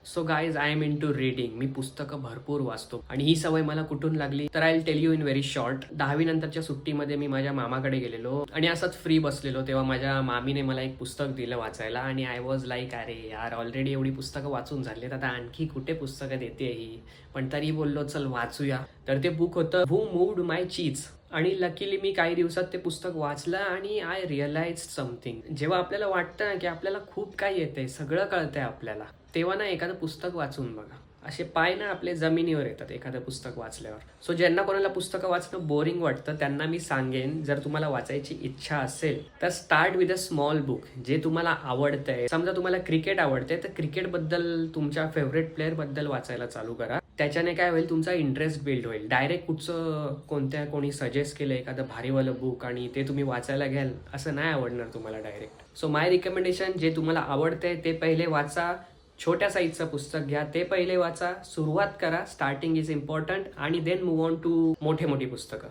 So guys I am into reading. मी पुस्तकं भरपूर वाचतो आणि ही सवय मला कुठून लागली तर I tell you in very short. 10वी नंतरच्या सुट्टीमध्ये मी माझ्या मामाकडे गेलेलो आणि असंच फ्री बसलेलो तेव्हा माझ्या मामीने मला एक पुस्तक दिलं वाचायला आणि आय वॉज लाईक अरे यार ऑलरेडी एवढी पुस्तकं वाचून झालीत, आता आणखी कुठे पुस्तकं देते ही. पण तरी बोललो चल वाचूया. तर ते बुक होतं हू मूव्ड माय चीज आणि लकीली मी काही दिवसात ते पुस्तक वाचलं आणि आय रिअलाइज समथिंग. जेव्हा आपल्याला वाटतं ना की आपल्याला खूप काही येतंय, सगळं कळतंय आपल्याला, तेव्हा ना एखादं पुस्तक वाचून बघा. असे पाय ना आपले जमिनीवर येतात एखादं पुस्तक वाचल्यावर. सो ज्यांना कोणाला पुस्तकं वाचणं बोरिंग वाटतं त्यांना मी सांगेन, जर तुम्हाला वाचायची इच्छा असेल तर start with a small book जे तुम्हाला आवडतंय. समजा तुम्हाला क्रिकेट आवडते तर क्रिकेटबद्दल, तुमच्या फेवरेट प्लेअरबद्दल वाचायला चालू करा. त्याच्याने काय होईल, तुमचा इंटरेस्ट बिल्ड होईल. डायरेक्ट कोणी सजेस्ट केलं एखादं भारीवालं बुक आणि ते तुम्ही वाचायला घ्याल असं नाही आवडणार तुम्हाला डायरेक्ट. सो माय रिकमेंडेशन, जे तुम्हाला आवडतंय ते पहिले वाचा. छोट्या साईजचं पुस्तक घ्या, ते पहिले वाचा, सुरुवात करा. स्टार्टिंग इज इम्पॉर्टंट आणि देन मूव्ह ऑन टू मोठी पुस्तकं.